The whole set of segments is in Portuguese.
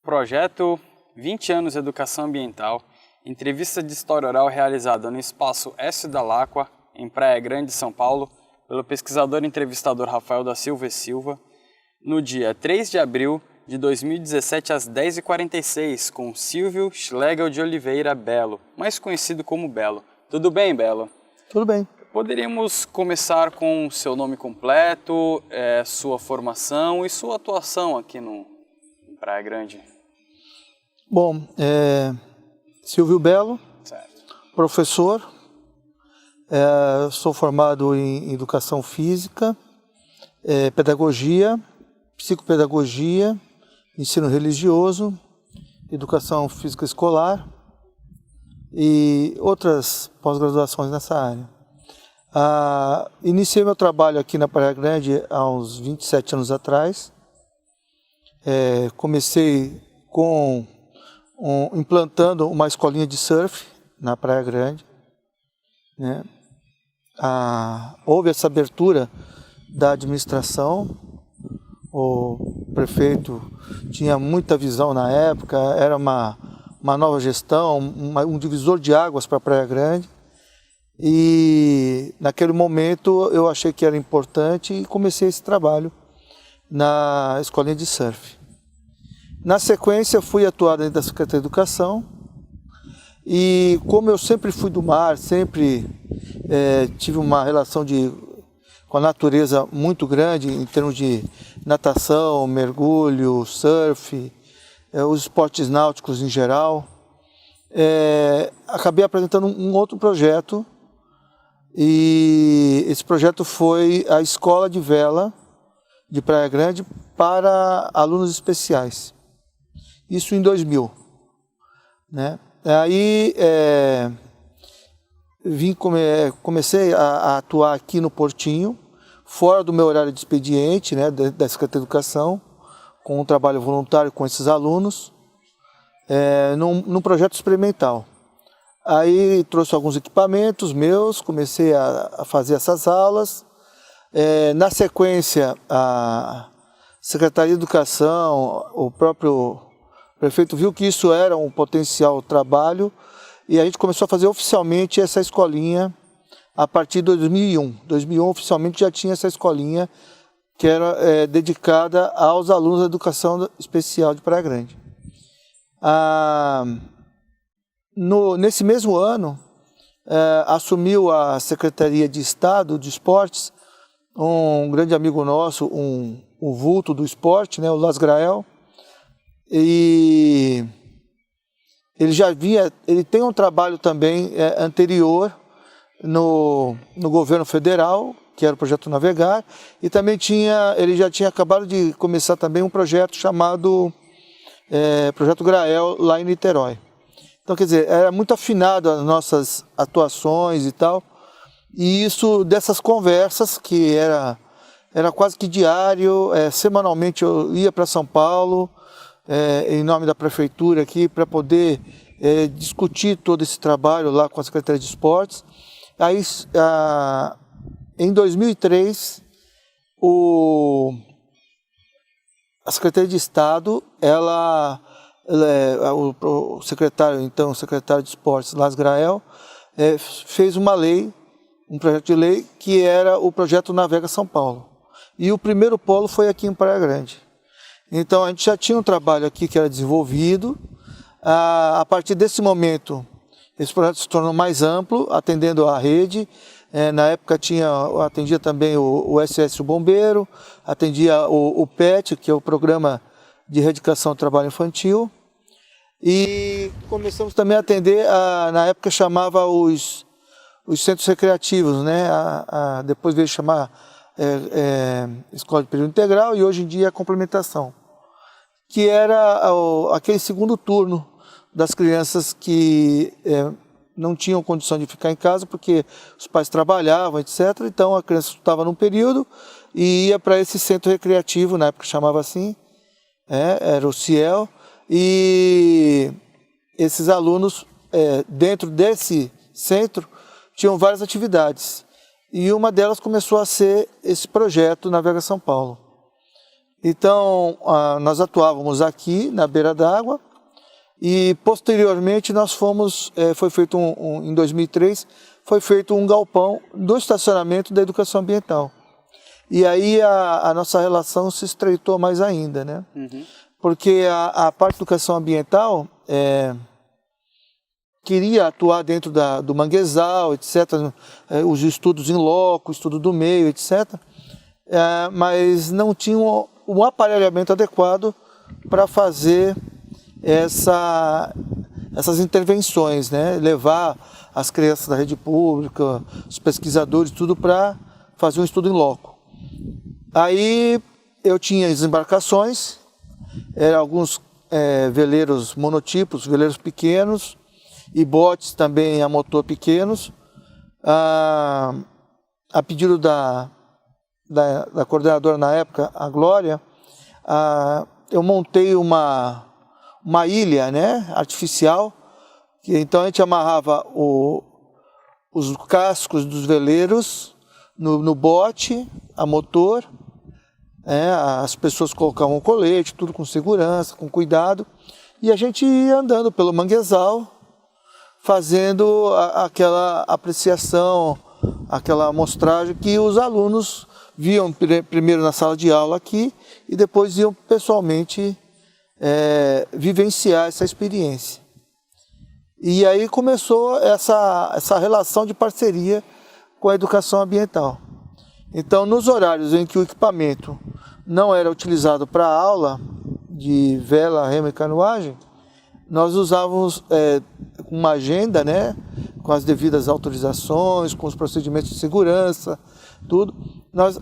Projeto 20 anos Educação Ambiental, entrevista de história oral realizada no Espaço Écio da Láqua, em Praia Grande, São Paulo, pelo pesquisador e entrevistador Rafael da Silva e Silva, no dia 3 de abril de 2017 às 10h46, com Silvio Schlegel de Oliveira Belo, mais conhecido como Belo. Tudo bem, Belo? Tudo bem. Poderíamos começar com seu nome completo, sua formação e sua atuação aqui no Praia Grande. Bom, Silvio Belo, Certo. professor, sou formado em Educação Física, Pedagogia, Psicopedagogia, Ensino Religioso, Educação Física Escolar e outras pós-graduações nessa área. Iniciei meu trabalho aqui na Praia Grande há uns 27 anos atrás. Comecei implantando uma escolinha de surf na Praia Grande, né? Houve essa abertura da administração, o prefeito tinha muita visão na época, era uma nova gestão, um divisor de águas para a Praia Grande, e naquele momento eu achei que era importante e comecei esse trabalho na escolinha de surf. Na sequência, fui atuar dentro da Secretaria de Educação e, como eu sempre fui do mar, sempre tive uma relação com a natureza muito grande em termos de natação, mergulho, surf, os esportes náuticos em geral, acabei apresentando um outro projeto, e esse projeto foi a Escola de Vela de Praia Grande para alunos especiais. Isso em 2000, né? Aí comecei a atuar aqui no Portinho, fora do meu horário de expediente, né, da Secretaria de Educação, com um trabalho voluntário com esses alunos, num projeto experimental. Aí trouxe alguns equipamentos meus, comecei a fazer essas aulas. Na sequência, a Secretaria de Educação, o próprio prefeito viu que isso era um potencial trabalho e a gente começou a fazer oficialmente essa escolinha a partir de 2001. 2001 oficialmente já tinha essa escolinha que era dedicada aos alunos da Educação Especial de Praia Grande. Nesse mesmo ano, assumiu a Secretaria de Estado de Esportes um grande amigo nosso, um vulto do esporte, né, o Las Grael, e ele tem um trabalho também anterior no governo federal, que era o Projeto Navegar, e também ele já tinha acabado de começar também um projeto chamado Projeto Grael, lá em Niterói. Então, quer dizer, era muito afinado as nossas atuações e tal, e isso dessas conversas, que era quase que diário, semanalmente eu ia para São Paulo, em nome da prefeitura aqui, para poder discutir todo esse trabalho lá com a Secretaria de Esportes. Aí, em 2003, a Secretaria de Estado, o secretário de Esportes, Las Grael, fez uma lei, um projeto de lei, que era o projeto Navega São Paulo. E o primeiro polo foi aqui em Praia Grande. Então a gente já tinha um trabalho aqui que era desenvolvido. A partir desse momento, esse projeto se tornou mais amplo, atendendo a rede. Na época atendia também o SOS Bombeiro, atendia o PET, que é o Programa de Erradicação do Trabalho Infantil. E começamos também a atender, na época chamava os centros recreativos, né? Depois veio chamar Escola de Período Integral e hoje em dia a complementação, que era aquele segundo turno das crianças que não tinham condição de ficar em casa porque os pais trabalhavam, etc. Então a criança estava num período e ia para esse centro recreativo, na época chamava assim, era o CIEL, e esses alunos, dentro desse centro, tinham várias atividades. E uma delas começou a ser esse projeto Navega São Paulo. Então, nós atuávamos aqui na beira d'água e posteriormente nós foi feito em 2003, foi feito um galpão do estacionamento da educação ambiental. E aí a nossa relação se estreitou mais ainda, né? Uhum. Porque a parte de educação ambiental queria atuar dentro do manguezal, etc., os estudos em loco, estudo do meio, etc., mas não tinha um aparelhamento adequado para fazer essas intervenções, né? Levar as crianças da rede pública, os pesquisadores, tudo para fazer um estudo em loco. Aí eu tinha as embarcações, eram alguns veleiros monotipos, veleiros pequenos, e botes também a motor pequenos. A pedido da coordenadora na época, a Glória, eu montei uma ilha, né, artificial, que então a gente amarrava os cascos dos veleiros no bote, a motor, as pessoas colocavam o colete, tudo com segurança, com cuidado, e a gente ia andando pelo manguezal, fazendo aquela apreciação, aquela amostragem que os alunos viam primeiro na sala de aula aqui e depois iam pessoalmente vivenciar essa experiência. E aí começou essa relação de parceria com a educação ambiental. Então, nos horários em que o equipamento não era utilizado para aula de vela, remo e canoagem, nós usávamos uma agenda, né, com as devidas autorizações, com os procedimentos de segurança, tudo. Nós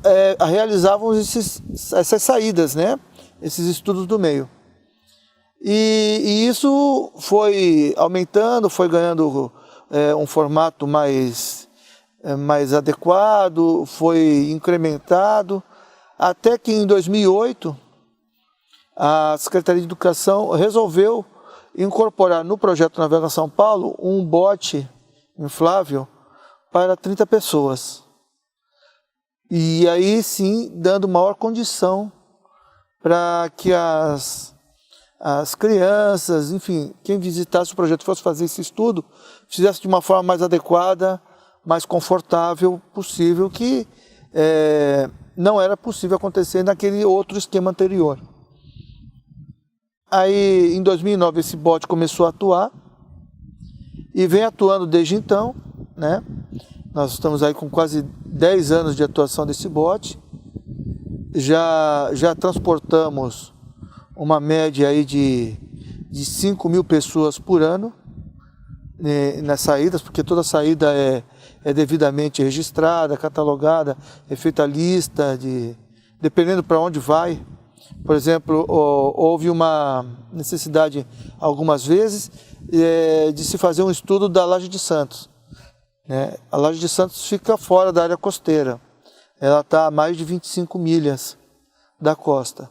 realizávamos essas saídas, né, esses estudos do meio. E isso foi aumentando, foi ganhando um formato mais adequado, foi incrementado, até que em 2008 a Secretaria de Educação resolveu incorporar no projeto Navega São Paulo um bote inflável para 30 pessoas. E aí sim, dando maior condição para que as crianças, enfim, quem visitasse o projeto fosse fazer esse estudo, fizesse de uma forma mais adequada, mais confortável possível, que não era possível acontecer naquele outro esquema anterior. Aí, em 2009, esse bote começou a atuar e vem atuando desde então, né? Nós estamos aí com quase 10 anos de atuação desse bote. Já transportamos uma média aí de 5.000 pessoas por ano nas saídas, porque toda saída é devidamente registrada, catalogada, é feita a lista, dependendo para onde vai. Por exemplo, houve uma necessidade, algumas vezes, de se fazer um estudo da Laje de Santos. Né? A Laje de Santos fica fora da área costeira. Ela está a mais de 25 milhas da costa.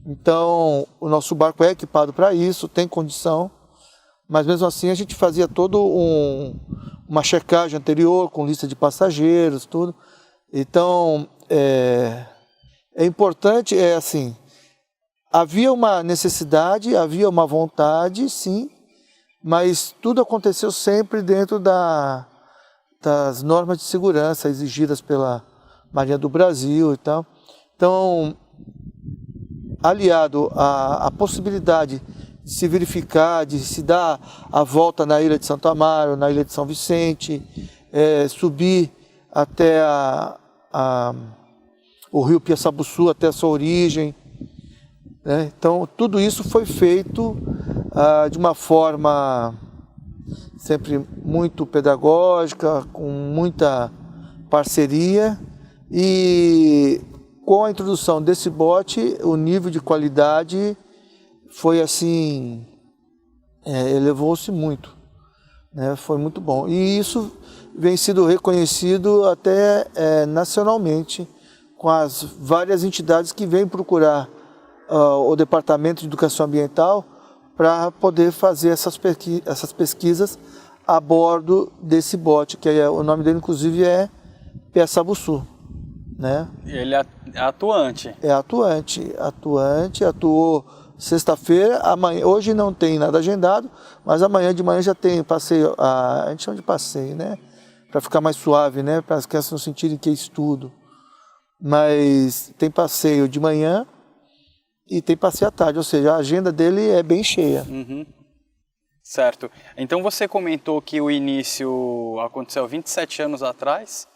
Então, o nosso barco é equipado para isso, tem condição, mas mesmo assim a gente fazia toda uma checagem anterior, com lista de passageiros, tudo. Então, é importante, assim, havia uma necessidade, havia uma vontade, sim, mas tudo aconteceu sempre dentro das normas de segurança exigidas pela Marinha do Brasil e tal. Então, aliado à possibilidade de se verificar, de se dar a volta na ilha de Santo Amaro, na ilha de São Vicente, subir até o rio Piaçabuçu, até a sua origem. Né? Então, tudo isso foi feito de uma forma sempre muito pedagógica, com muita parceria, e com a introdução desse bote, o nível de qualidade foi assim, elevou-se muito, né? Foi muito bom. E isso vem sido reconhecido até nacionalmente, com as várias entidades que vêm procurar o Departamento de Educação Ambiental para poder fazer essas pesquisas a bordo desse bote, que o nome dele inclusive é Piaçabuçu. né? Ele é atuante. É atuante, atuou sexta-feira, amanhã, hoje não tem nada agendado, mas amanhã de manhã já tem passeio, a gente chama de passeio, né? Para ficar mais suave, né? Para as crianças não sentirem que é estudo. Mas tem passeio de manhã e tem passeio à tarde, ou seja, a agenda dele é bem cheia. Uhum. Certo. Então você comentou que o início aconteceu 27 anos atrás,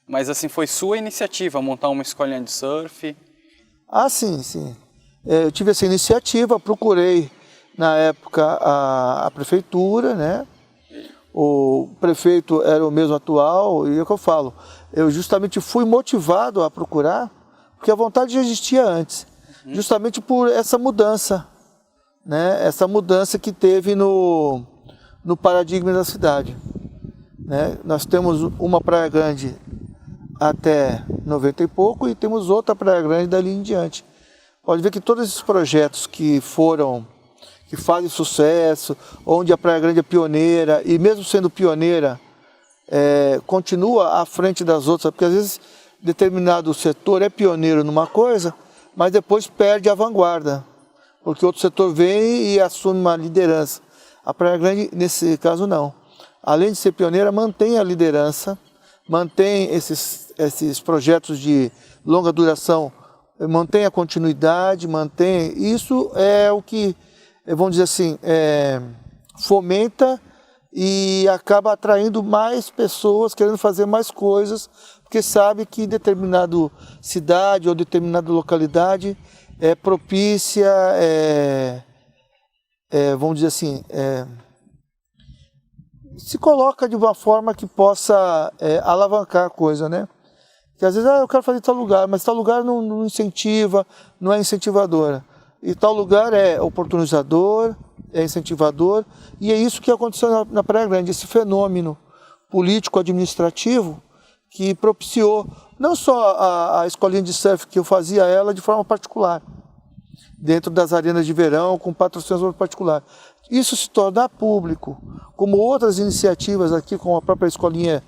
mas assim foi sua iniciativa montar uma escolinha de surf? Ah, sim, sim. Eu tive essa iniciativa, procurei na época a prefeitura, né? O prefeito era o mesmo atual, e é o que eu falo, eu justamente fui motivado a procurar, porque a vontade já existia antes, justamente por essa mudança, né? Essa mudança que teve no paradigma da cidade, né? Nós temos uma Praia Grande até 90 e pouco e temos outra Praia Grande dali em diante. Pode ver que todos esses projetos que fazem sucesso, onde a Praia Grande é pioneira, e mesmo sendo pioneira, continua à frente das outras, porque às vezes determinado setor é pioneiro numa coisa, mas depois perde a vanguarda, porque outro setor vem e assume uma liderança. A Praia Grande, nesse caso, não. Além de ser pioneira, mantém a liderança, mantém esses projetos de longa duração, mantém a continuidade, mantém... Isso é o que, vamos dizer assim, fomenta e acaba atraindo mais pessoas, querendo fazer mais coisas, porque sabe que determinada cidade ou determinada localidade é propícia, vamos dizer assim, se coloca de uma forma que possa alavancar a coisa, né? Que às vezes eu quero fazer tal lugar, mas tal lugar não incentiva, não é incentivadora. E tal lugar é oportunizador, é incentivador, e é isso que aconteceu na Praia Grande, esse fenômeno político-administrativo que propiciou não só a escolinha de surf, que eu fazia ela de forma particular, dentro das arenas de verão, com patrocínio particular. Isso se tornar público, como outras iniciativas aqui, como a própria escolinha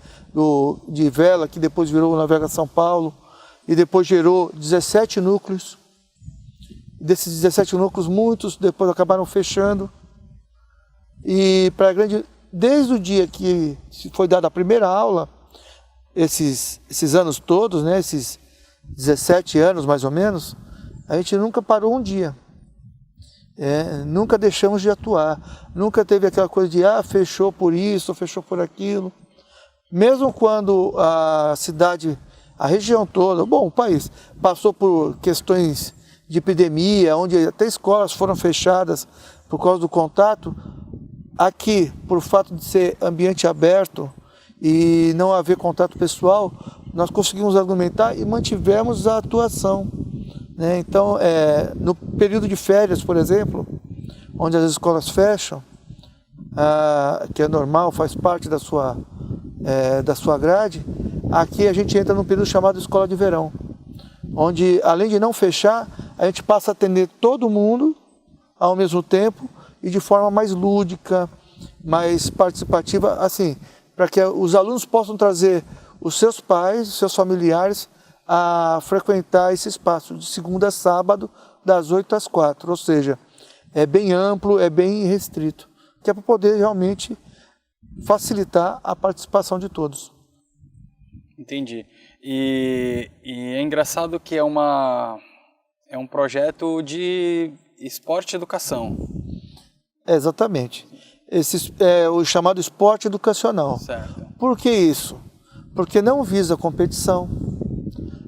de vela, que depois virou Navega São Paulo, e depois gerou 17 núcleos. Desses 17 núcleos, muitos depois acabaram fechando. E Praia Grande, desde o dia que foi dada a primeira aula, esses anos todos, né, esses 17 anos mais ou menos, a gente nunca parou um dia. Nunca deixamos de atuar. Nunca teve aquela coisa de fechou por isso, fechou por aquilo. Mesmo quando a cidade, a região toda, o país, passou por questões de epidemia, onde até escolas foram fechadas por causa do contato, aqui, por fato de ser ambiente aberto e não haver contato pessoal, nós conseguimos argumentar e mantivemos a atuação, né? Então, no período de férias, por exemplo, onde as escolas fecham, que é normal, faz parte da sua grade, aqui a gente entra num período chamado Escola de Verão, onde, além de não fechar, a gente passa a atender todo mundo ao mesmo tempo e de forma mais lúdica, mais participativa, assim, para que os alunos possam trazer os seus pais, os seus familiares a frequentar esse espaço de segunda a sábado, das 8 às 4, ou seja, é bem amplo, é bem restrito, que é para poder realmente facilitar a participação de todos. Entendi. E é engraçado que é um projeto de esporte e educação. Exatamente. Esse é o chamado esporte educacional. Certo. Por que isso? Porque não visa competição,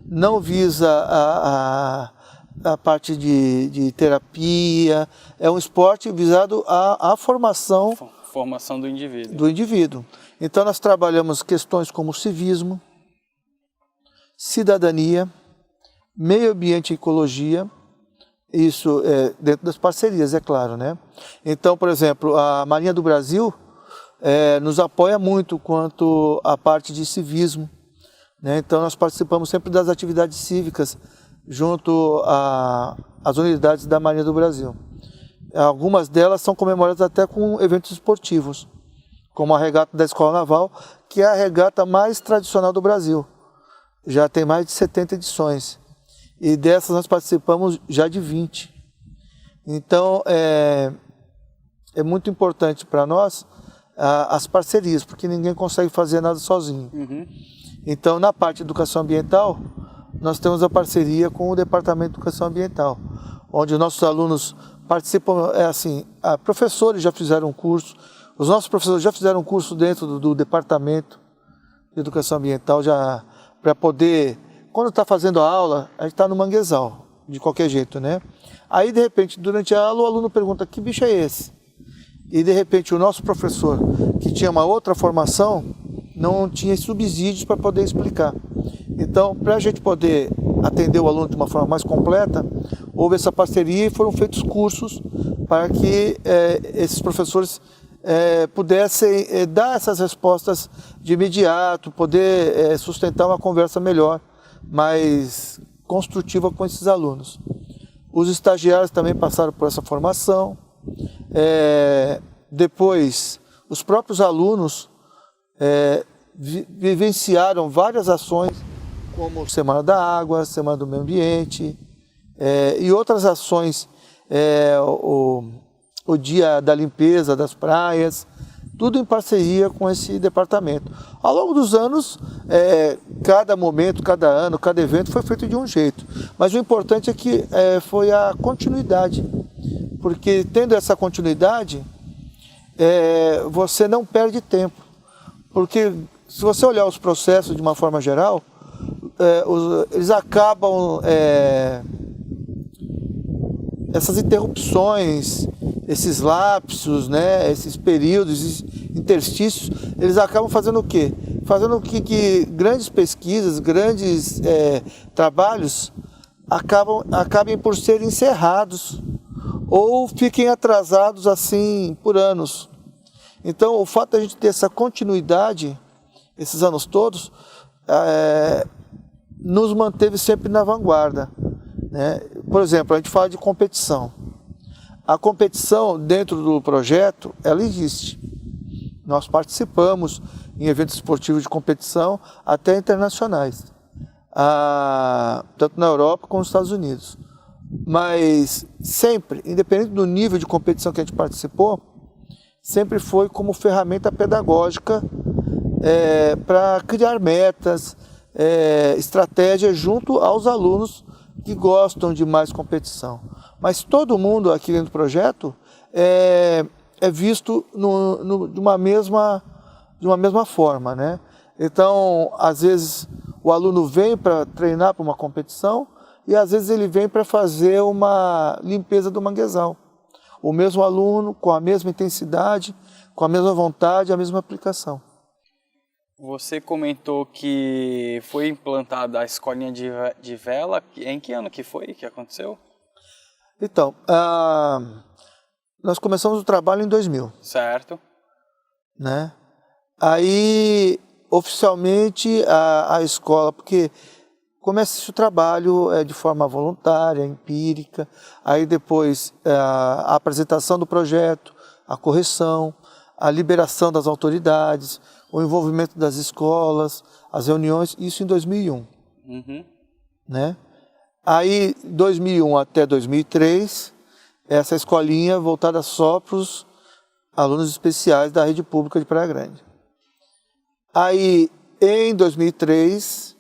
não visa a parte de terapia, é um esporte visado à formação do indivíduo. do indivíduo. Então nós trabalhamos questões como civismo, cidadania, meio ambiente e ecologia, isso dentro das parcerias, é claro, né? Então, por exemplo, a Marinha do Brasil nos apoia muito quanto à parte de civismo, né? Então nós participamos sempre das atividades cívicas junto às unidades da Marinha do Brasil. Algumas delas são comemoradas até com eventos esportivos, como a regata da Escola Naval, que é a regata mais tradicional do Brasil. já tem mais de 70 edições. E dessas nós participamos já de 20. Então, é muito importante para nós as parcerias, porque ninguém consegue fazer nada sozinho. Então, na parte de educação ambiental, nós temos a parceria com o Departamento de Educação Ambiental, onde os nossos alunos participam, professores já fizeram um curso, os nossos professores já fizeram um curso dentro do Departamento de Educação Ambiental, já para poder, quando está fazendo a aula, a gente está no manguezal, de qualquer jeito, né? Aí, de repente, durante a aula, o aluno pergunta, que bicho é esse? E, de repente, o nosso professor, que tinha uma outra formação, não tinha subsídios para poder explicar. Então, para a gente poder atender o aluno de uma forma mais completa, houve essa parceria e foram feitos cursos para que esses professores pudessem dar essas respostas de imediato, poder sustentar uma conversa melhor, mais construtiva com esses alunos. Os estagiários também passaram por essa formação. Depois, os próprios alunos vivenciaram várias ações, como Semana da Água, Semana do Meio Ambiente, e outras ações, o Dia da Limpeza das Praias, tudo em parceria com esse departamento. Ao longo dos anos, cada momento, cada ano, cada evento foi feito de um jeito, mas o importante é que foi a continuidade, porque tendo essa continuidade, você não perde tempo, porque se você olhar os processos de uma forma geral, eles acabam, essas interrupções, esses lapsos, né, esses períodos, esses interstícios, eles acabam fazendo o quê? Fazendo que grandes pesquisas, grandes trabalhos acabem por ser encerrados ou fiquem atrasados assim por anos. Então, o fato de a gente ter essa continuidade, esses anos todos, nos manteve sempre na vanguarda, né? Por exemplo, a gente fala de competição. A competição dentro do projeto, ela existe. Nós participamos em eventos esportivos de competição, até internacionais, tanto na Europa como nos Estados Unidos. Mas sempre, independente do nível de competição que a gente participou, sempre foi como ferramenta pedagógica para criar metas, estratégias junto aos alunos que gostam de mais competição. Mas todo mundo aqui dentro do projeto é visto de uma mesma forma, né? Então, às vezes, o aluno vem para treinar para uma competição e às vezes ele vem para fazer uma limpeza do manguezal. O mesmo aluno, com a mesma intensidade, com a mesma vontade, a mesma aplicação. Você comentou que foi implantada a escolinha de vela. Em que ano que foi que aconteceu? Então, nós começamos o trabalho em 2000. Certo. Né? Aí, oficialmente, a escola, porque começa o trabalho de forma voluntária, empírica, aí depois a apresentação do projeto, a correção, a liberação das autoridades, o envolvimento das escolas, as reuniões, isso em 2001. Né? Aí, 2001 até 2003, essa escolinha voltada só para os alunos especiais da rede pública de Praia Grande. Aí, em 2003,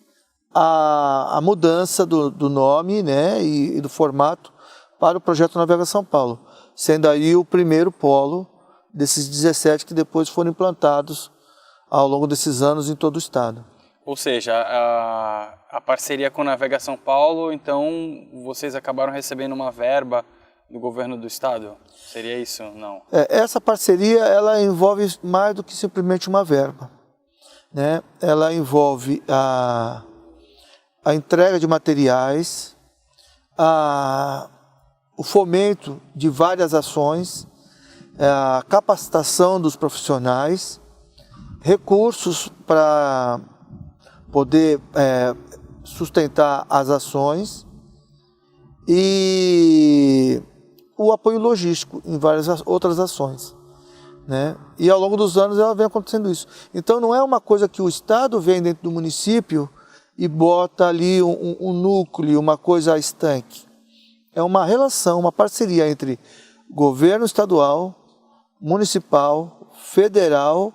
a mudança do nome, né, e do formato para o projeto Navega São Paulo, sendo aí o primeiro polo desses 17 que depois foram implantados ao longo desses anos em todo o estado. Ou seja, a parceria com a Navega São Paulo, então vocês acabaram recebendo uma verba do governo do estado? Seria isso? Não? Essa parceria, ela envolve mais do que simplesmente uma verba, né? Ela envolve a entrega de materiais, o fomento de várias ações, a capacitação dos profissionais, recursos para poder sustentar as ações e o apoio logístico em várias outras ações, né? E ao longo dos anos ela vem acontecendo isso. Então não é uma coisa que o Estado vem dentro do município e bota ali um núcleo, uma coisa estanque. É uma relação, uma parceria entre governo estadual, municipal, federal,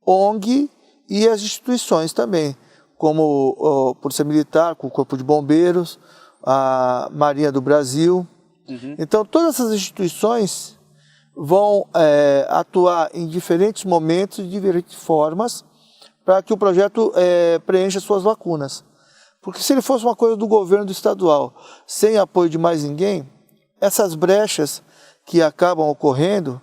ONG e as instituições também, como a Polícia Militar, com o Corpo de Bombeiros, a Marinha do Brasil. Então, todas essas instituições vão atuar em diferentes momentos, de diferentes formas, para que o projeto preencha suas lacunas. Porque se ele fosse uma coisa do governo estadual, sem apoio de mais ninguém, essas brechas que acabam ocorrendo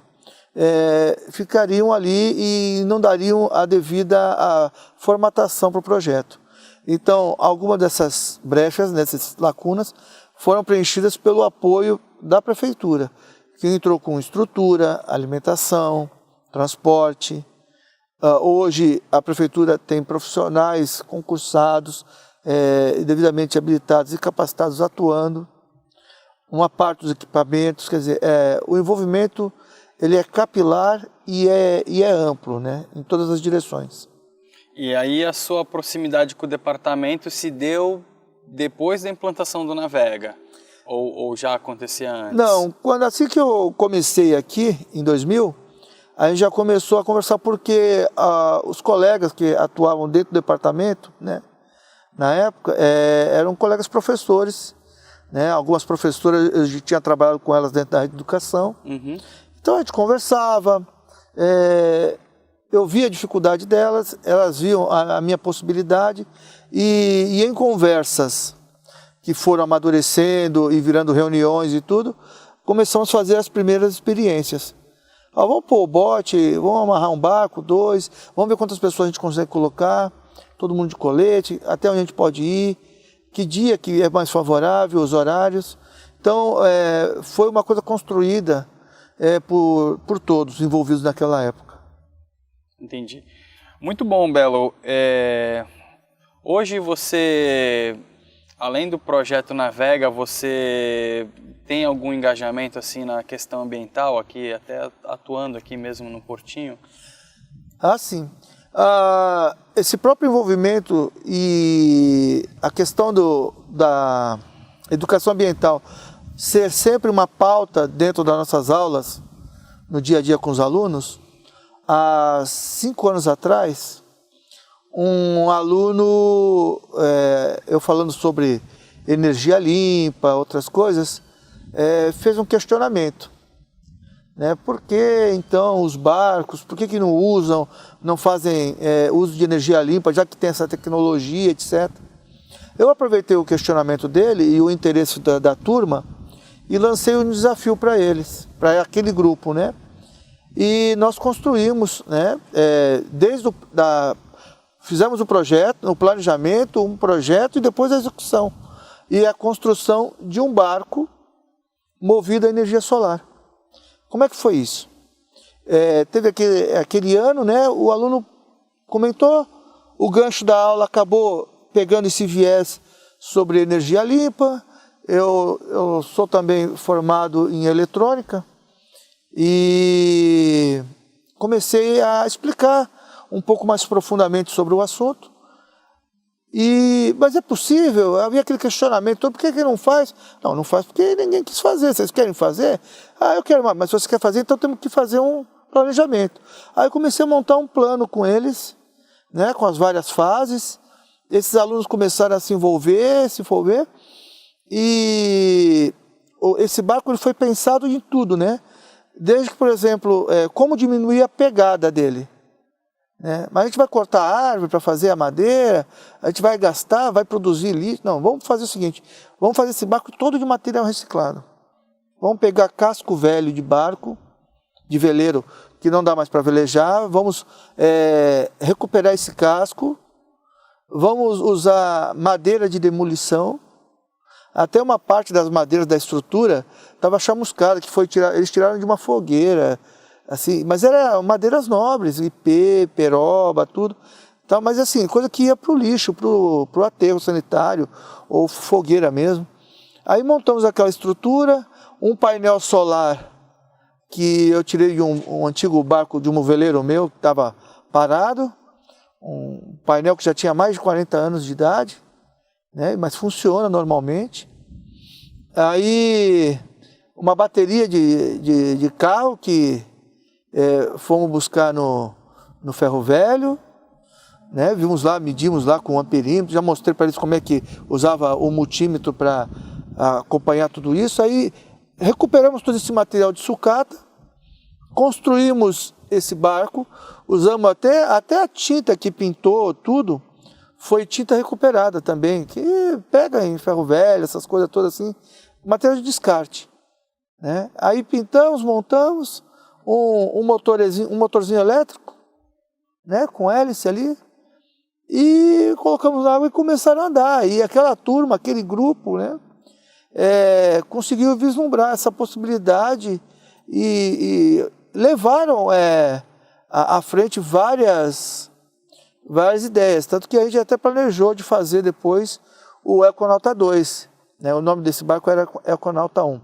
ficariam ali e não dariam a devida formatação para o projeto. Então, algumas dessas brechas, dessas lacunas, foram preenchidas pelo apoio da prefeitura, que entrou com estrutura, alimentação, transporte. Hoje a prefeitura tem profissionais concursados, devidamente habilitados e capacitados atuando. Uma parte dos equipamentos, quer dizer, o envolvimento ele é capilar e é amplo, né, em todas as direções. E aí a sua proximidade com o departamento se deu depois da implantação do Navega? Ou já acontecia antes? Não, assim que eu comecei aqui, em 2000, a gente já começou a conversar porque os colegas que atuavam dentro do departamento, né, na época, eram colegas professores, né, algumas professoras, eu tinha trabalhado com elas dentro da educação. Então a gente conversava, eu via a dificuldade delas, elas viam a minha possibilidade e em conversas que foram amadurecendo e virando reuniões e tudo, começamos a fazer as primeiras experiências. Vamos pôr o bote, vamos amarrar um barco, 2, vamos ver quantas pessoas a gente consegue colocar, todo mundo de colete, até onde a gente pode ir, que dia que é mais favorável, os horários. Então, foi uma coisa construída por todos envolvidos naquela época. Entendi. Muito bom, Belo. Hoje você, além do projeto Navega, você tem algum engajamento assim na questão ambiental, aqui até atuando aqui mesmo no Portinho? Sim. Esse próprio envolvimento e a questão da educação ambiental ser sempre uma pauta dentro das nossas aulas, no dia a dia com os alunos, há 5 anos atrás, um aluno, eu falando sobre energia limpa, outras coisas, fez um questionamento. Né? Por que então os barcos, por que não usam, não fazem uso de energia limpa, já que tem essa tecnologia, etc. Eu aproveitei o questionamento dele e o interesse da turma e lancei um desafio para eles, para aquele grupo, né? E nós construímos, né? Fizemos o projeto, o planejamento, um projeto e depois a execução. E a construção de um barco movido a energia solar. Como é que foi isso? Teve aquele ano, né? O aluno comentou, o gancho da aula acabou pegando esse viés sobre energia limpa. Eu sou também formado em eletrônica e comecei a explicar um pouco mais profundamente sobre o assunto. Mas é possível? Havia aquele questionamento, por que não faz? Não faz porque ninguém quis fazer. Vocês querem fazer? Eu quero, mas se você quer fazer, então temos que fazer um planejamento. Aí eu comecei a montar um plano com eles, né, com as várias fases. Esses alunos começaram a se envolver, e esse barco ele foi pensado em tudo, né? Desde que, por exemplo, como diminuir a pegada dele. Né? Mas a gente vai cortar a árvore para fazer a madeira, a gente vai gastar, vai produzir lixo. Não, vamos fazer o seguinte, vamos fazer esse barco todo de material reciclado. Vamos pegar casco velho de barco, de veleiro, que não dá mais para velejar, vamos recuperar esse casco, vamos usar madeira de demolição. Até uma parte das madeiras da estrutura estava chamuscada, eles tiraram de uma fogueira, assim, mas eram madeiras nobres, ipê, peroba, tudo. Então, mas assim, coisa que ia para o lixo, para o aterro sanitário, ou fogueira mesmo. Aí montamos aquela estrutura, um painel solar que eu tirei de um antigo barco de um veleiro meu, que estava parado, um painel que já tinha mais de 40 anos de idade, né, mas funciona normalmente. Aí uma bateria de carro que fomos buscar no Ferro Velho, né, vimos lá, medimos lá com o amperímetro, já mostrei para eles como é que usava o multímetro para acompanhar tudo isso. Aí recuperamos todo esse material de sucata, construímos esse barco, usamos até a tinta que pintou tudo, foi tinta recuperada também, que pega em ferro velho, essas coisas todas assim, material de descarte, né? Aí pintamos, montamos um motorzinho elétrico, né, com hélice ali, e colocamos na água e começaram a andar. E aquela turma, aquele grupo, né, conseguiu vislumbrar essa possibilidade e levaram à frente várias ideias, tanto que a gente até planejou de fazer depois o Econauta 2, né? O nome desse barco era Econauta 1,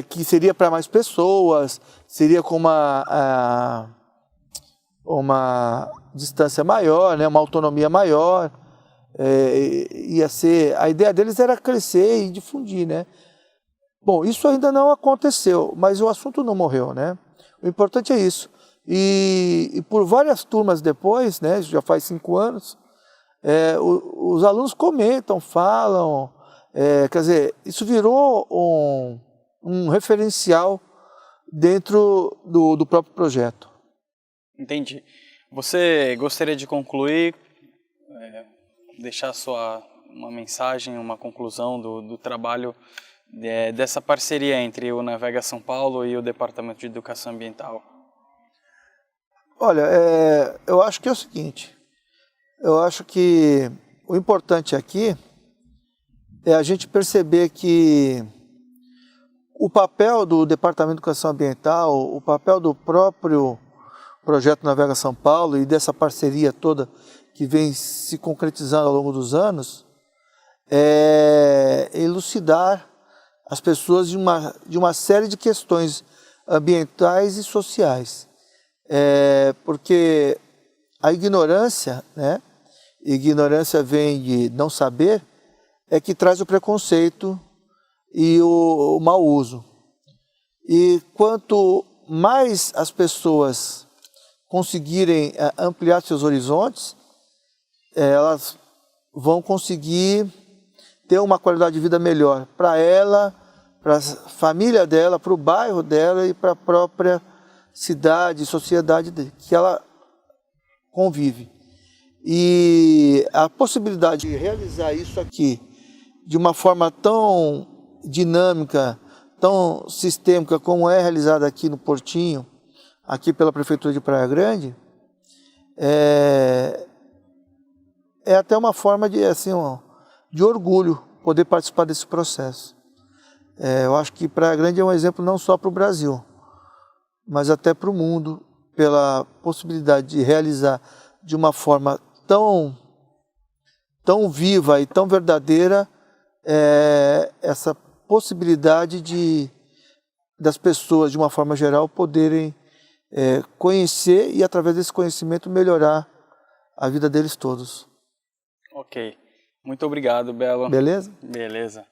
que seria para mais pessoas, seria com uma distância maior, né? Uma autonomia maior, ia ser, a ideia deles era crescer e difundir, né? Bom, isso ainda não aconteceu, mas o assunto não morreu, né? O importante é isso. E por várias turmas depois, né, já faz 5 anos, os alunos comentam, falam, quer dizer, isso virou um referencial dentro do próprio projeto. Entendi. Você gostaria de concluir, deixar uma mensagem, uma conclusão do trabalho dessa parceria entre o Navega São Paulo e o Departamento de Educação Ambiental? Olha, eu acho que é o seguinte, eu acho que o importante aqui é a gente perceber que o papel do Departamento de Educação Ambiental, o papel do próprio Projeto Navega São Paulo e dessa parceria toda que vem se concretizando ao longo dos anos, é elucidar as pessoas de uma série de questões ambientais e sociais. Porque a ignorância, né? Ignorância vem de não saber, é que traz o preconceito e o mau uso. E quanto mais as pessoas conseguirem ampliar seus horizontes, elas vão conseguir ter uma qualidade de vida melhor para ela, para a família dela, para o bairro dela e para a própria cidade, sociedade que ela convive. E a possibilidade de realizar isso aqui de uma forma tão dinâmica, tão sistêmica como é realizada aqui no Portinho, aqui pela Prefeitura de Praia Grande, é até uma forma de, assim, de orgulho poder participar desse processo. Eu acho que Praia Grande é um exemplo não só para o Brasil, mas até para o mundo, pela possibilidade de realizar de uma forma tão viva e tão verdadeira essa possibilidade das pessoas, de uma forma geral, poderem conhecer e, através desse conhecimento, melhorar a vida deles todos. Ok. Muito obrigado, Belo. Beleza? Beleza.